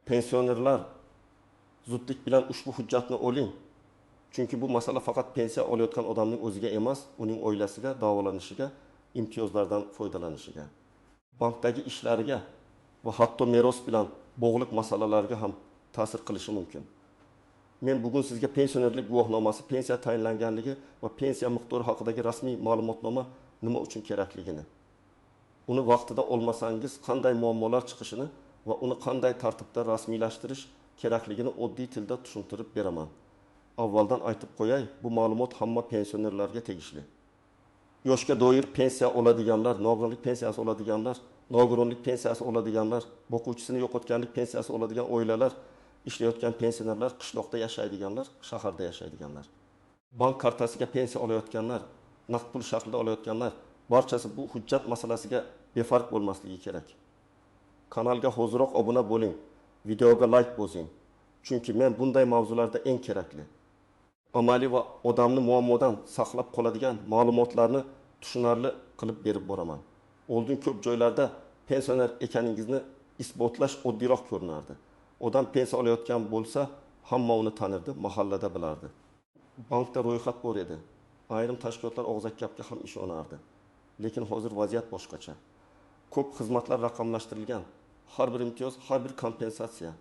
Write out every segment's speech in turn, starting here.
Pensionerlar zudlik bilan ushbu hujjatni oling. Chunki bu masala faqat pensiya olayotgan odamning o'ziga emas, uning oilasiga, davolanishiga, imtiyozlardan foydalanishiga, bankdagi ishlariga va hatto meros bilan bog'liq masalalarga ham ta'sir qilishi mumkin. Men bugun sizga pensionerlik guvohnomasi, pensiya tayinlanganligi va pensiya miqdori haqidagi rasmiy ma'lumotnoma nima uchun kerakligini, uni vaqtida olmasangiz qanday muammolar chiqishini va uni qanday tartibda rasmiylashtirish kerakligini oddiy tilda tushuntirib beraman. Avvaldan aytib qo'yay, bu ma'lumot hamma pensionerlarga tegishli. Yoshga doir pensiya oladiganlar, nogironlik pensiyasi oladiganlar, nogironlik pensiyasi oladiganlar, boquvchisini yo'qotganlik pensiyasi oladigan oilalar, ishlayotgan pensionerlar, qishloqda yashaydiganlar, shaharda yashaydiganlar, bank kartasiga pensiya olayotganlar, naqd pul shaklida olayotganlar, barchasi bu hujjat masalasiga befarq bo'lmasligi kerak. Kanalga hoziroq obuna bo'ling, videoga like bosing. Chunki men bunday mavzularda eng kerakli, amaliy va odamni muammodan saqlab qoladigan ma'lumotlarni tushunarli qilib berib boraman. Oldin ko'p joylarda pensioner ekaningizni isbotlash oddiyroq ko'rinardi. Odam pensiya olayotgan bo'lsa, hamma uni tanirdi, mahallada bilardi. Bankda ro'yxat bor edi. Ayrim tashkilotlar og'zaki gapga ham ishonardi. Lekin hozir vaziyat boshqacha. Ko'p xizmatlar raqamlashtirilgan. Har bir imtiyoz, har bir kompensatsiya,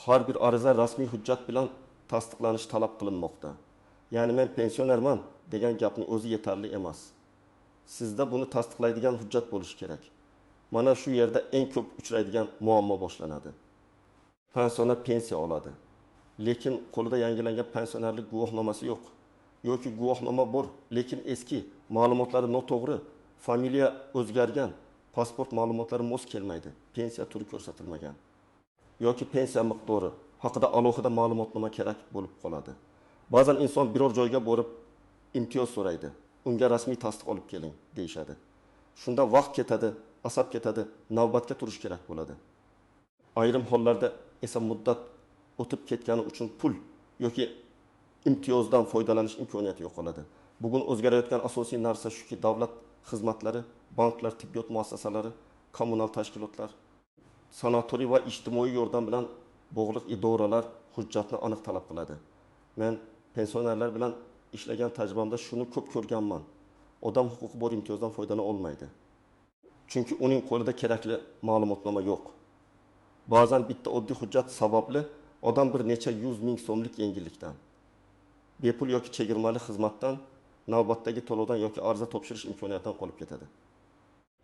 har bir ariza rasmiy hujjat bilan tasdiqlanishi talab qilinmoqda. Ya'ni men pensionerman degan gapning o'zi yetarli emas. Sizda buni tasdiqlaydigan hujjat bo'lishi kerak. Mana shu yerda eng ko'p uchraydigan muammo boshlanadi. Pensioner pensiya oladi, lekin qo'lida yangilangan pensionerlik guvohnomasi yo'q. Yoki guvohnoma bor, lekin eski, ma'lumotlari noto'g'ri, familiya o'zgargan, pasport ma'lumotlari mos kelmaydi, pensiya turi ko'rsatilmagan. Yoki pensiya miqdori haqida alohida ma'lumotnoma kerak bo'lib qoladi. Ba'zan inson biror joyga borib imtiyoz so'raydi. Unga rasmiy tasdiq olib keling deyshadi. Shunda vaqt ketadi, asab ketadi, navbatga turish kerak bo'ladi. Ayrim hollarda esa muddat o'tib ketgani uchun pul yoki imtiyozdan foydalanish imkoniyati yo'qoladi. Bugun o'zgarayotgan asosiy narsa shuki, davlat xizmatlari, banklar, tibbiyot muassasalari, kommunal tashkilotlar, sanatoriy va ijtimoiy yordam bilan bog'liq idoralar hujjatni aniq talab qiladi. Men pensionerlar bilan ishlagan tajribamda shuni ko'p ko'rganman. Odam huquqi bor imtiyozdan foydalana olmaydi. Chunki uning qo'lida kerakli ma'lumotnoma yo'q. Ba'zan bitta oddiy hujjat sababli odam bir necha 100 ming so'mlik yengillikdan, bepul yoki chegirmali xizmatdan, navbatdagi to'lovdan yoki ariza topshirish imkoniyatidan qolib ketadi.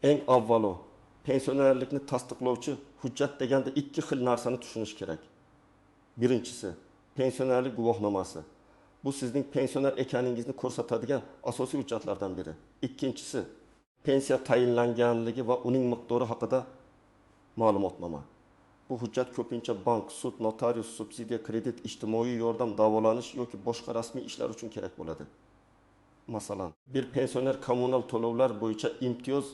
Eng avvalo pensionerlikni tasdiqlovchi hujjat deganda ikki xil narsani tushunish kerak. Birinchisi, pensionerlik guvohnomasi. Bu sizning pensioner ekaningizni ko'rsatadigan asosiy hujjatlardan biri. Ikkinchisi, pensiya tayinlanganligi va uning miqdori haqida ma'lumotnoma. Bu hujjat ko'pincha bank, sud, notarius, subsidiya, kredit, ijtimoiy yordam, davolanish yoki boshqa rasmiy ishlar uchun kerak bo'ladi. Masalan, bir pensioner kommunal to'lovlar bo'yicha imtiyoz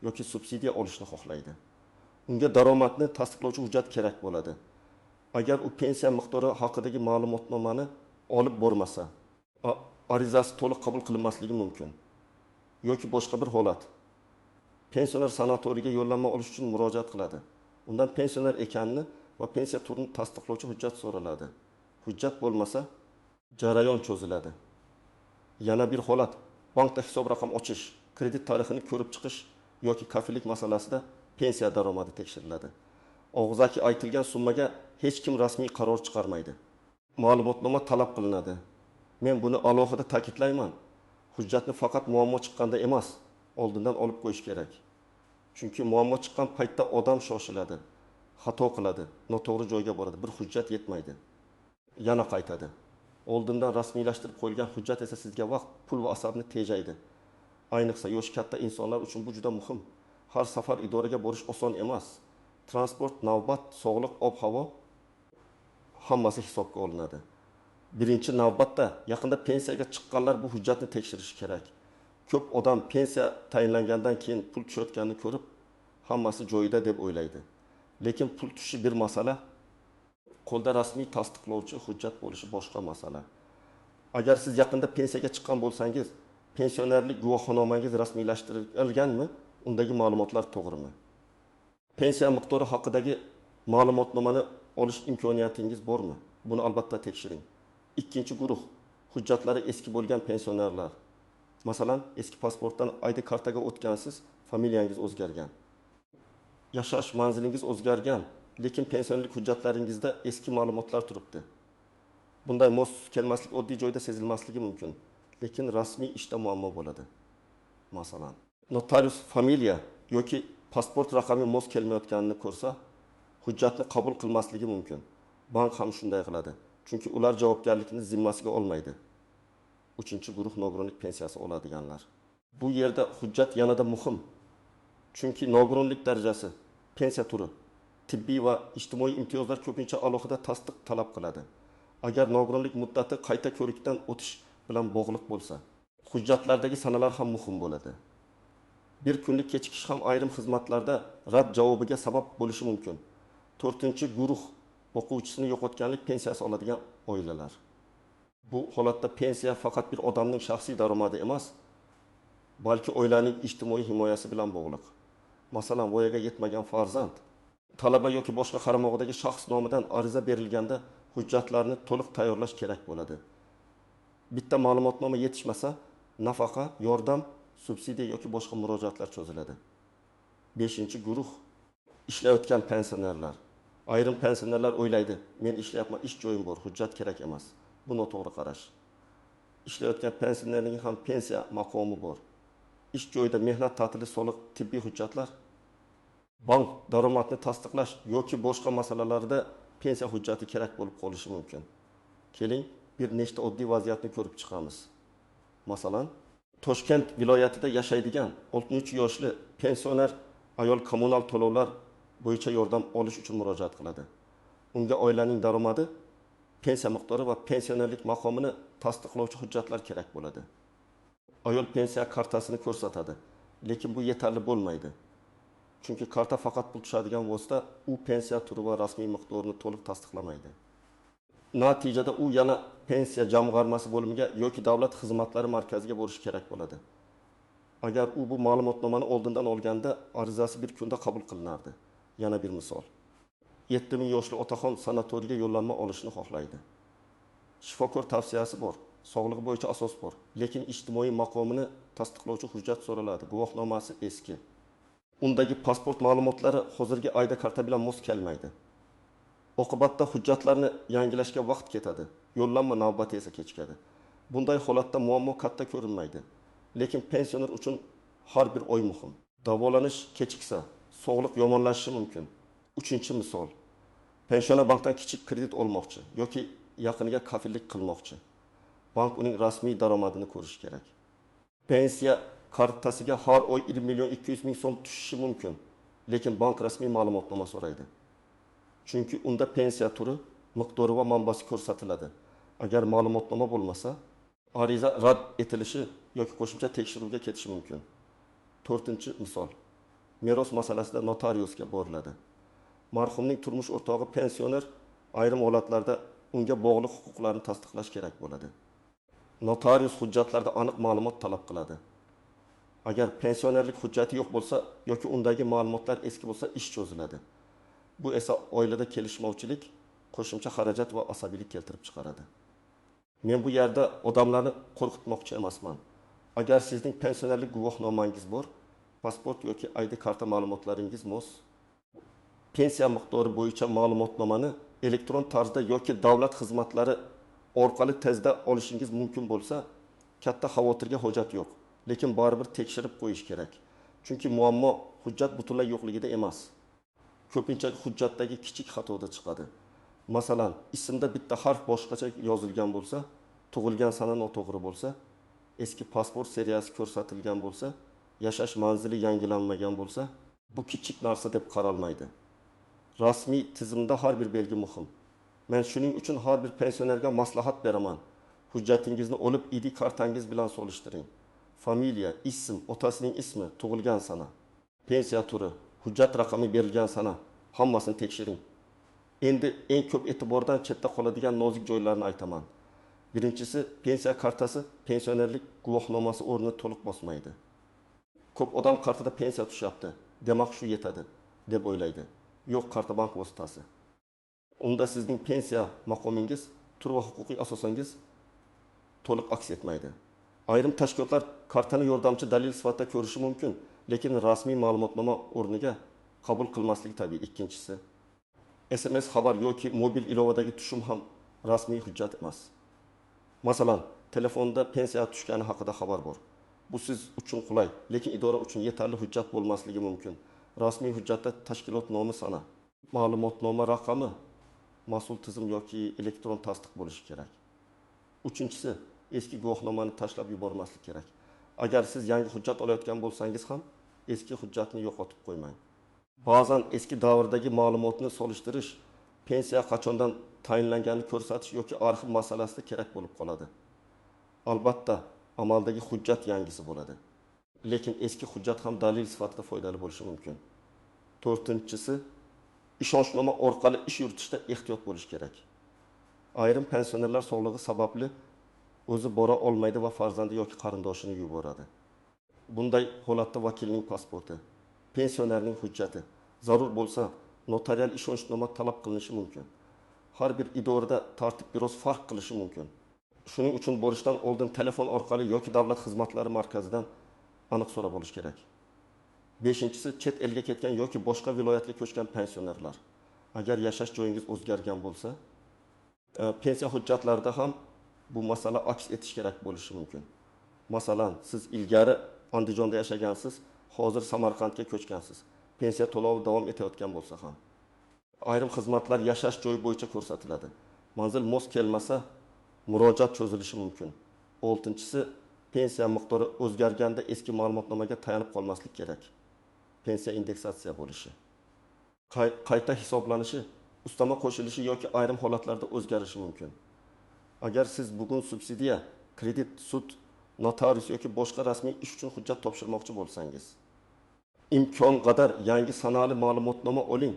yoki subsidiya olishni xohlaydi. Unga daromadni tasdiqlovchi hujjat kerak bo'ladi. Agar u pensiya miqdori haqidagi ma'lumotnomani olib bormasa, arizasi to'liq qabul qilinmasligi mumkin. Yoki boshqa bir holat. Pensioner sanatoriyga yo'llanma olish uchun murojaat qiladi. Undan pensioner ekanini va pensiya turini tasdiqlovchi hujjat so'raladi. Hujjat bo'lmasa, jarayon cho'ziladi. Yana bir holat, bankda hisob raqam ochish, kredit tarixini ko'rib chiqish yoki kafillik masalasida pensiya daromadi tekshiriladi. Og'zaki aytilgan summaga hech kim rasmiy qaror chiqarmaydi. Ma'lumotnoma talab qilinadi. Men buni alohida ta'kidlayman. Hujjatni faqat muammo chiqqanda emas, oldindan olib qo'yish kerak. Chunki muammo chiqqan paytda odam shoshiladi, xato qiladi, noto'g'ri joyga boradi, bir hujjat yetmaydi, yana qaytadi. Oldindan rasmiylashtirib qo'yilgan hujjat esa sizga vaqt, pul va asabni tejaydi. Ayniqsa yosh katta insonlar uchun bu juda muhim. Har safar idoraga borish oson emas. Transport, navbat, sog'liq, ob-havo hammasi hisobga olinadi. Birinchi navbatda yaqinda pensiyaga chiqqanlar bu hujjatni tekshirishi kerak. Ko'p odam pensiya tayinlangandan keyin pul tushayotganini ko'rib, hammasi joyida deb o'ylaydi. Lekin pul tushishi bir masala, qo'lda rasmiy tasdiqlovchi hujjat bo'lishi boshqa masala. Agar siz yaqinda pensiyaga chiqqan bo'lsangiz, pensionerlik guvohnomangiz rasmiylashtirilganmi? Undagi ma'lumotlar to'g'rimi? Pensiya miqdori haqidagi ma'lumotnomani olish imkoniyatingiz bormi? Buni albatta tekshiring. Ikkinchi guruh hujjatlari eski bo'lgan pensionerlar. Masalan, eski pasportdan ID kartaga o'tgansiz, familiyangiz o'zgargan. Yashash manzilingiz o'zgargan, lekin pensionerlik hujjatlaringizda eski ma'lumotlar turibdi. Bunday mos kelmaslik oddiy joyda sezilmasligi mumkin, lekin rasmiy ishda muammo bo'ladi. Masalan, notarius familiya yoki pasport raqami mos kelmayotganini ko'rsa, hujjatni qabul qilmasligi mumkin. Bank ham shunday qiladi, chunki ular javobgarlikni zimmasiga olmaydi. Uchinchi guruh nogironlik pensiyasi oladiganlar. Bu yerda hujjat yanada muhim. Chunki nogironlik darajasi, pensiya turi, tibbiy va ijtimoiy imtiyozlar ko'pincha alohida tasdiq talab qiladi. Agar nogironlik muddati qayta ko'rikdan o'tish bilan bog'liq bo'lsa, hujjatlardagi sanalar ham muhim bo'ladi. Bir kunlik kechikish ham ayrim xizmatlarda rad javobiga sabab bo'lishi mumkin. 4-guruh o'quvchisini yo'qotganlik pensiyasi oladigan oilalar. Bu holatda pensiya faqat bir odamning shaxsiy daromadi emas, balki oilaning ijtimoiy himoyasi bilan bog'liq. Masalan, voyaga yetmagan farzand, talaba yoki boshqa qaramog'idagi shaxs nomidan ariza berilganda hujjatlarni to'liq tayyorlash kerak bo'ladi. Bitta ma'lumotnoma yetishmasa, nafaqa, yordam, subsidiya yoki boshqa murojaatlar cho'ziladi. 5-guruh ishlayotgan pensionerlar. Ayrim pensionerlar o'ylaydi, men ishlayapman, ish joyim bor, hujjat kerak emas. Bu noto'g'ri qarash. Ishlayotgan pensionerning ham pensiya maqomi bor. Ish joyida mehnat ta'tili, soliq, tibbiy hujjatlar, bank daromadni tasdiqlash yoki boshqa masalalarda pensiya hujjati kerak bo'lib qolishi mumkin. Keling, bir nechta oddiy vaziyatni ko'rib chiqamiz. Masalan, Toshkent viloyatida yashaydigan 63 yoshli pensioner ayol kommunal to'lovlar bo'yicha yordam olish uchun murojaat qiladi. Unga oilaning daromadi, pensiya miqdori va pensionerlik maqomini tasdiqlovchi hujjatlar kerak bo'ladi. Ayol pensiya kartasini ko'rsatadi, lekin bu yetarli bo'lmaydi. Chunki karta faqat pul tushadigan vosita, u pensiya turi va rasmiy miqdorini to'liq tasdiqlamaydi. Natijada u yana pensiya jamg'armasi bo'limiga yoki davlat xizmatlari markaziga borish kerak bo'ladi. Agar u bu ma'lumotnomani oldindan olganda, arizasi bir kunda qabul qilinardi. Yana bir misol. 7000 yoshli otaxon sanatoriyga yo'llanma olishni xohlaydi. Shifokor tavsiyasi bor, sog'lig'i bo'yicha asos bor, lekin ijtimoiy maqomini tasdiqlovchi hujjat so'raladi. Guvohnomasi eski. Undagi pasport ma'lumotlari hozirgi ID karta bilan mos kelmaydi. Oqibatda hujjatlarni yangilashga vaqt ketadi. Yo'llanma navbati esa kechikadi. Bunday holatda muammo katta ko'rinmaydi, lekin pensioner uchun har bir oy muhim. Davolanish kechiksa, sog'liq yomonlashishi mumkin. 3-misol. Pensioner bankdan kichik kredit olmoqchi yoki yaqiniga kafillik qilmoqchi. Bank uning rasmiy daromadini ko'rishi kerak. Pensiya kartasiga har oy 1.200.000 so'm tushishi mumkin, lekin bank rasmiy ma'lumotnoma so'raydi. Chunki unda pensiya turi, miqdori va manbasi ko'rsatiladi. Agar ma'lumotnoma bo'lmasa, ariza rad etilishi yoki qo'shimcha tekshiruvga ketishi mumkin. 4-misol. Meros masalasida notariusga boriladi. Marhumning turmush o'rtog'i pensioner, ayrim holatlarda unga bog'liq huquqlarni tasdiqlash kerak bo'ladi. Notarius hujjatlarda aniq ma'lumot talab qiladi. Agar pensionerlik hujjati yo'q bo'lsa yoki undagi ma'lumotlar eski bo'lsa, ish cho'ziladi. Bu esa oilada kelishmovchilik, qo'shimcha xarajat va asabiylik keltirib chiqaradi. Men bu yerda odamlarni qo'rqitmoqchi emasman. Agar sizning pensionerlik guvohnomangiz bor, pasport yoki ID karta ma'lumotlaringiz mos, pensiya miqdori bo'yicha ma'lumotnomani elektron tarzda yoki davlat xizmatlari orqali tezda olishingiz mumkin bo'lsa, katta xavotirga hojat yo'q. Lekin baribir tekshirib qo'yish kerak. Chunki muammo hujjat butunlay yo'qligida emas. Ko'pincha hujjatdagi kichik xatoda chiqadi. Masalan, ismda bitta harf boshqacha yozilgan bo'lsa, tug'ilgan sana noto'g'ri bo'lsa, eski pasport seriyasi ko'rsatilgan bo'lsa, yashash manzili yangilanmagan bo'lsa, bu kichik narsa deb qaralmaydi. Rasmiy tizimda har bir belgi muhim. Men shuning uchun har bir pensionerga maslahat beraman. Hujjatingizni olib ID kartangiz bilan solishtiring. Familiya, ism, otasining ismi, tug'ilgan sana, pensiya turi, hujjat raqami berilgan sana, hammasini tekshiring. Endi eng ko'p e'tibordan chetda qoladigan nozik joylarni aytaman. Birinchisi, pensiya kartasi pensionerlik guvohnomasi o'rnini to'liq bosmaydi. Ko'p odam kartada pensiya tushyapti, demak shu yetadi deb o'ylaydi. Yo'q, karta bank vositasi. unda sizning pensiya maqomingiz, tur va huquqiy asosangiz to'liq aks etmaydi. Ayrim tashkilotlar kartani yordamchi dalil sifatida ko'rishi mumkin, lekin rasmiy ma'lumotnoma o'rniga qabul qilmasligi tabiiy. Ikkinchisi, SMS xabar yoki mobil ilovadagi tushum ham rasmiy hujjat emas. Masalan, telefonda pensiya tushgani haqida xabar bor. Bu siz uchun qulay, lekin idora uchun yetarli hujjat bo'lmasligi mumkin. Rasmiy hujjatda tashkilot nomi sana, ma'lumotnoma raqami, mas'ul tizim yoki elektron tasdiq bo'lishi kerak. Uchinchisi, eski guvohnomani tashlab yubormaslik kerak. Agar siz yangi hujjat olayotgan bo'lsangiz ham, eski hujjatni yo'qotib qo'ymang. Ba'zan eski davrdagi ma'lumotni solishtirish, pensiya qachondan tayinlanganini ko'rsatish yoki arxiv masalasida kerak bo'lib qoladi. Albatta, amaldagi hujjat yangisi bo'ladi. Lekin eski hujjat ham dalil sifatida foydali bo'lishi mumkin. To'rtinchisi, ishonchnoma orqali ish yuritishda ehtiyot bo'lish kerak. Ayrim pensionerlar sog'lig'i sababli o'zi bora olmaydi va farzandi yoki qarindoshini yuboradi. Bunday holatda vakilning pasporti, pensionerning hujjati, zarur bo'lsa notarial ishonchnoma talab qilinishi mumkin. Har bir idorada tartib biroz farq qilishi mumkin. Shuning uchun borishdan oldin telefon orqali yoki davlat xizmatlari markazidan aniq so'rab olish kerak. Beshinchisi, chet elga ketgan yoki boshqa viloyatga ko'chgan pensionerlar. Agar yashash joyingiz o'zgargan bo'lsa, pensiya hujjatlarida ham bu masala aks etish kerak bo'lishi mumkin. Masalan, siz ilgari Andijonda yashagansiz, hozir Samarqandga ko'chgansiz. Pensiya to'lovi davom etayotgan bo'lsa ham, ayrim xizmatlar yashash joyi bo'yicha ko'rsatiladi. Manzil mos kelmasa, murojaat cho'zilishi mumkin. 6-si, pensiya miqdori o'zgarganda eski ma'lumotnomaga tayanib qolmaslik kerak. Pensiya indeksatsiya bo'lishi. Qayta hisoblanishi, ustama qo'shilishi yoki ayrim holatlarda o'zgarishi mumkin. Agar siz bugun subsidiya, kredit, sud, notarius yoki boshqa rasmiy ish uchun hujjat topshirmoqchi bo'lsangiz, imkon qadar yangi sanali ma'lumotnoma oling.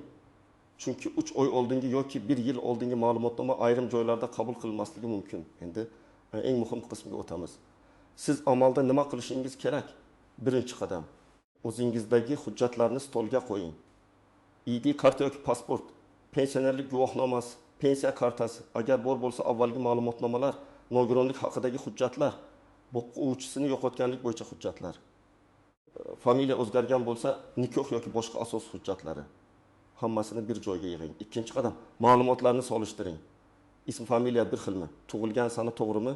Chunki 3 oy oldingi yoki 1 yil oldingi ma'lumotnoma ayrim joylarda qabul qilinmasligi mumkin. Endi eng muhim qismiga o'tamiz. Siz amalda nima qilishingiz kerak? Birinchi qadam, o'zingizdagi hujjatlarni stolga qo'ying. ID karta yoki pasport, pensionerlik guvohnomasi, pensiya kartasi, agar bor bo'lsa avvalgi ma'lumotnomalar, nogironlik haqidagi hujjatlar, boquvchisini yo'qotganlik bo'yicha hujjatlar. Familiya o'zgargan bo'lsa, nikoh yoki boshqa asos hujjatlari. Hammasini bir joyga yig'ing. Ikkinchi qadam, ma'lumotlarni solishtiring. Ism, familiya bir xilmi? Tug'ilgan sana to'g'rimi?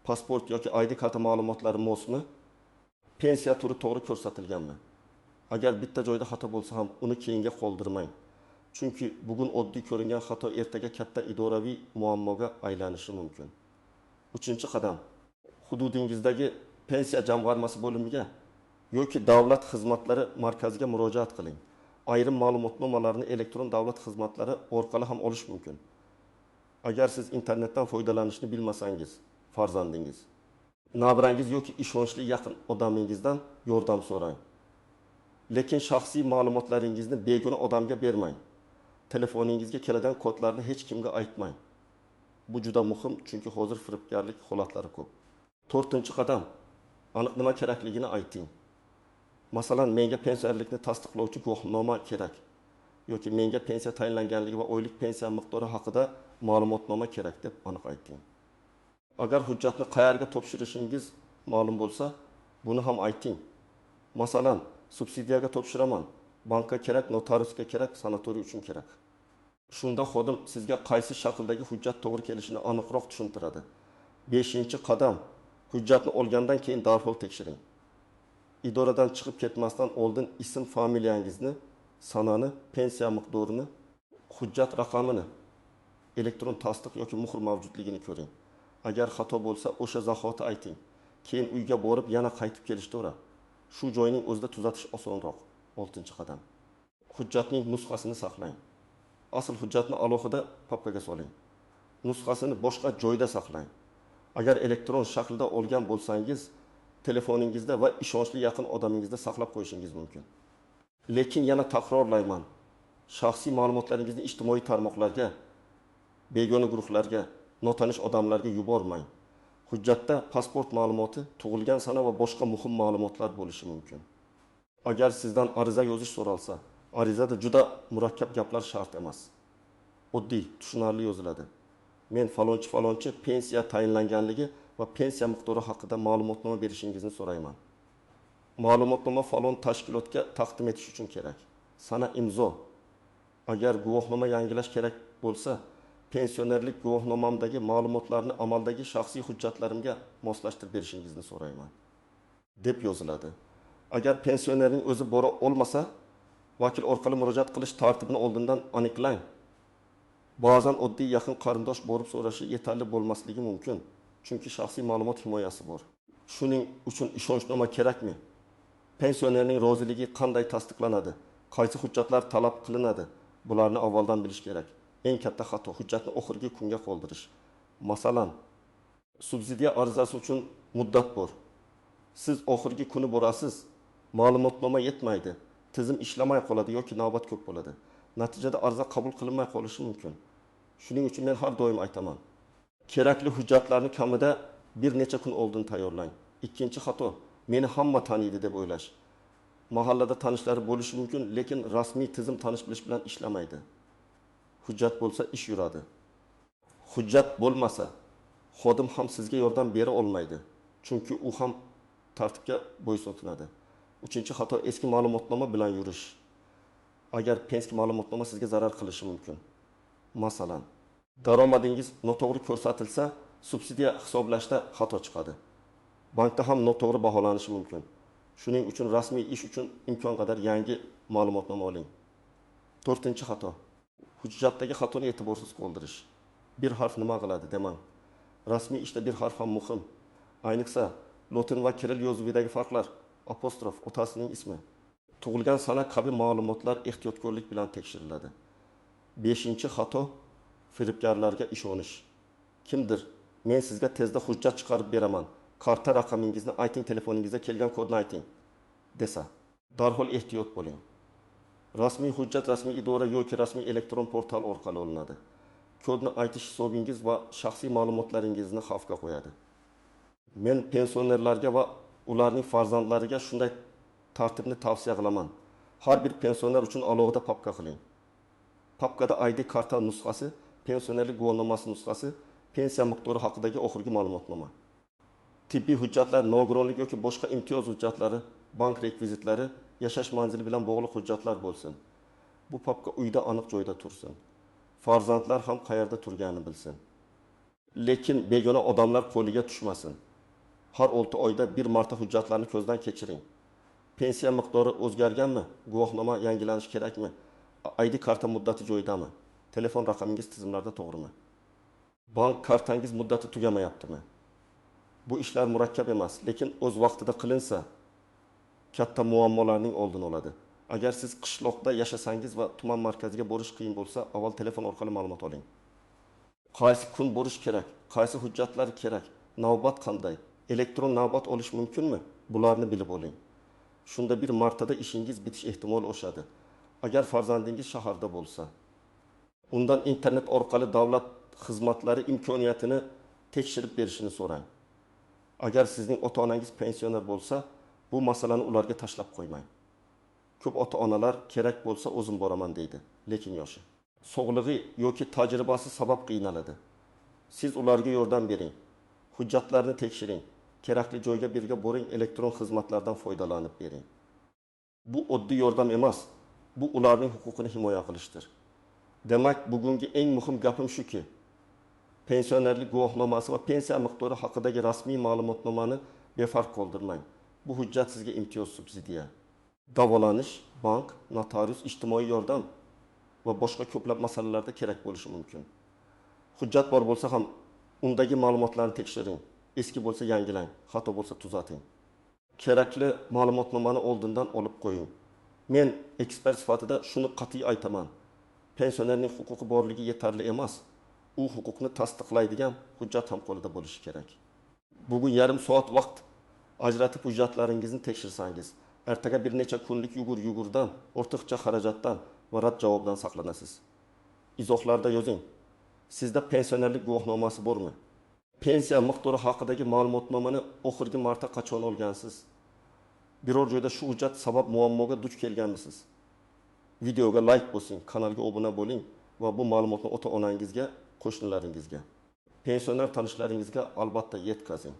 Pasport yoki ID karta ma'lumotlari mosmi? Pensiya turi to'g'ri ko'rsatilganmi? Agar bitta joyda xato bo'lsa ham, uni keyinga qoldirmang. Chunki bugun oddiy ko'ringan xato ertaga katta idoraviy muammoga aylanishi mumkin. 3-qadam, hududingizdagi pensiya jamg'armasi bo'limiga yoki davlat xizmatlari markaziga murojaat qiling. Ayrim ma'lumotnomalarni elektron davlat xizmatlari orqali ham olish mumkin. Agar siz internetdan foydalanishni bilmasangiz, farzandingiz, nabrangiz yoki ishonchli yaqin odamingizdan yordam so'rang. Lekin shaxsiy ma'lumotlaringizni begona odamga bermang. Telefoningizga keladigan kodlarni hech kimga aytmang. Bu juda muhim, chunki hozir firibgarlik holatlari ko'p. 4-qadam, aniq nima kerakligini ayting. Masalan, menga pensiyalikni tasdiqlovchi guvohnoma kerak yoki menga pensiya tayinlanganligi va oylik pensiya miqdori haqida ma'lumotnoma kerak deb aniq ayting. Agar hujjatni qayerga topshirishingiz ma'lum bo'lsa, buni ham ayting. Masalan, subsidiyaga topshiraman, bankka kerak, notariusga kerak, sanatoriy uchun kerak. Shunda xodim sizga qaysi shakldagi hujjat to'g'ri kelishini aniqroq tushuntiradi. 5-qadam, hujjatni olgandan keyin darhol tekshiring. Idoradan chiqib ketmasdan oldin ism, familiyangizni, sanani, pensiya miqdorini, hujjat raqamini, elektron tasdiq yoki muhr mavjudligini ko'ring. Agar xato bo'lsa, o'sha zahoti ayting. Keyin uyga borib yana qaytib kelishdi. Shu joyning o'zida tuzatish osonroq. 6-qadam. Hujjatning nusxasini saqlang. Asl hujjatni alohida papkaga soling. Nusxasini boshqa joyda saqlang. Agar elektron shaklda olgan bo'lsangiz, telefoningizda va ishonchli yaqin odamingizda saqlab qo'yishingiz mumkin. Lekin yana takrorlayman, shaxsiy ma'lumotlaringizni ijtimoiy tarmoqlarga, begona guruhlarga, notanish odamlarga yubormang. Hujjatda pasport ma'lumoti, tug'ilgan sana va boshqa muhim ma'lumotlar bo'lishi mumkin. Agar sizdan ariza yozish so'ralsa, arizada juda murakkab gaplar shart emas. oddiy, tushunarli yoziladi. Men falonchi pensiya tayinlanganligi va pensiya miqdori haqida ma'lumotnoma berishingizni so'rayman. Ma'lumotnoma falon tashkilotga taqdim etish uchun kerak. Sana imzo. Agar guvohnoma yangilash kerak bo'lsa, pensionerlik guvohnomamdagi ma'lumotlarni amaldagi shaxsiy hujjatlarimga moslashtirib berishingizni so'rayman, deb yoziladi. Agar pensionerning o'zi bora olmasa, vakil orqali murojaat qilish tartibini oldindan aniqlang. Ba'zan oddiy yaqin qarindosh borib so'rashi yetarli bo'lmasligi mumkin, chunki shaxsiy ma'lumot himoyasi bor. Shuning uchun ishonchnoma kerakmi? Pensionerning roziligi qanday tasdiqlanadi? Qaysi hujjatlar talab qilinadi? Bularni avvaldan bilish kerak. Eng katta xato hujjatni oxirgi kunga qoldirish. Masalan, subsidiya arizasi uchun muddat bor. Siz oxirgi kuni borasiz, ma'lumotnoma yetmaydi, tizim ishlamay qoladi yoki navbat ko'p bo'ladi. Natijada ariza qabul qilinmay qolishi mumkin. Shuning uchun men har doim aytaman, kerakli hujjatlarni kamida bir necha kun oldin tayyorlang. Ikkinchi xato, meni hamma taniydi deb o'ylash. Mahallada tanishlari bo'lishi mumkin, lekin rasmiy tizim tanish bilish bilan ishlamaydi. Hujjat bo'lsa ish yuradi. Hujjat bo'lmasa, xodim ham sizga yordam bera olmaydi, chunki u ham tartibga bo'ysunadi. Uchinchi xato, eski ma'lumotnoma bilan yurish. Agar eski ma'lumotnoma sizga zarar qilishi mumkin. Masalan, daromadingiz noto'g'ri ko'rsatilsa, subsidiya hisoblashda xato chiqadi. Bankda ham noto'g'ri baholanishi mumkin. Shuning uchun rasmiy ish uchun imkon qadar yangi ma'lumotnoma oling. 4-xato. Hujjatdagi xatoni e'tiborsiz qoldirish. Bir harf nima qiladi demang. Rasmiy ishda bir harf ham muhim. Ayniqsa, lotin va kiril yozuvidagi farqlar, apostrof, otasining ismi, tug'ilgan sana kabi ma'lumotlar ehtiyotkorlik bilan tekshiriladi. 5-xato, firibgarlarga ishonish. Kimdir, men sizga tezda hujjat chiqarib beraman, karta raqamingizni ayting, telefoningizga kelgan kodni ayting, desa, darhol ehtiyot bo'ling. Rasmiy hujjat rasmiy idora yoki rasmiy elektron portal orqali olinadi. Kodni aytish hisobingiz va shaxsiy ma'lumotlaringizni xavfga qo'yadi. Men pensionerlarga va ularning farzandlariga shunday tartibni tavsiya qilaman. Har bir pensioner uchun alohida papka qiling. Papkada ID karta nusxasi, pensionerlik guvohnomasi nusxasi, pensiya miqdori haqidagi oxirgi ma'lumotnoma, tibbiy hujjatlar, nogironlik yoki boshqa imtiyoz hujjatlari, bank rekvizitlari, yashash manzili bilan bog'liq hujjatlar bo'lsin. Bu papka uyda aniq joyda tursin. Farzandlar ham qayerda turganini bilsin. Lekin begona odamlar qo'liga tushmasin. Har 6 oyda bir marta hujjatlarni ko'zdan kechiring. Pensiya miqdori o'zgarganmi? Guvohnoma yangilanishi kerakmi? ID karta muddati joyidami? Telefon raqamingiz tizimlarda to'g'rimi? Bank kartangiz muddati tugamayaptimi? Bu ishlar murakkab emas, lekin o'z vaqtida qilinsa, katta muammolarning oldini oladi. Agar siz qishloqda yashasangiz va tuman markaziga borish qiyin bo'lsa, avval telefon orqali ma'lumot oling. Qaysi kun borish kerak? Qaysi hujjatlar kerak? Navbat qanday? Elektron navbat olish mumkinmi? Bularni bilib oling. Shunda bir martada ishingiz bitish ehtimoli oshadi. Agar farzandingiz shaharda bo'lsa, undan internet orqali davlat xizmatlari imkoniyatini tekshirib berishini so'rang. Agar sizning ota-onangiz pensioner bo'lsa, bu masalani ularga tashlab qo'ymang. Ko'p ota-onalar kerak bo'lsa o'zim boraman deydi, lekin yoshi. Sog'lig'i yoki tajribasi sabab qiynaladi. Siz ularga yordam bering. Hujjatlarni tekshiring. Kerakli joyga birga boring, elektron xizmatlardan foydalanib bering. Bu oddiy yordam emas, bu ularning huquqini himoya qilishdir. Demak, bugungi eng muhim gapim shuki, pensionerlik guvohnomasi va pensiya miqdori haqidagi rasmiy ma'lumotnomani befarq qoldirmang. Bu hujjat sizga imtiyoz subsidiya. Davolanish, bank, notarius, ijtimoiy yordam va boshqa ko'plab masalalarda kerak bo'lishi mumkin. Hujjat bor bo'lsa ham undagi ma'lumotlarni tekshiring. Eski bo'lsa yangilang, xato bo'lsa tuzating. Kerakli ma'lumotnomani oldindan olib qo'ying. Men ekspert sifatida shuni qat'iy aytaman. Pensionerning huquqi borligi yetarli emas. U huquqni tasdiqlaydigan hujjat ham qo'lida bo'lishi kerak. Bugun yarim soat vaqt ajratib hujjatlaringizni tekshirsangiz, ertaga bir necha kunlik yugurdan, ortiqcha xarajatdan va rad javobdan saqlanasiz. Izohlarda yozing. Sizda pensionerlik guvohnomasi bormi? Pensiya miqdori haqidagi ma'lumotnomani oxirgi marta qachon olgansiz? Biror joyda shu hujjat sabab muammoga duch kelganmisiz? Videoga like bosing, kanalga obuna bo'ling va bu ma'lumotni ota-onangizga, qo'shnilaringizga, pensioner tanishlaringizga albatta yetkazing.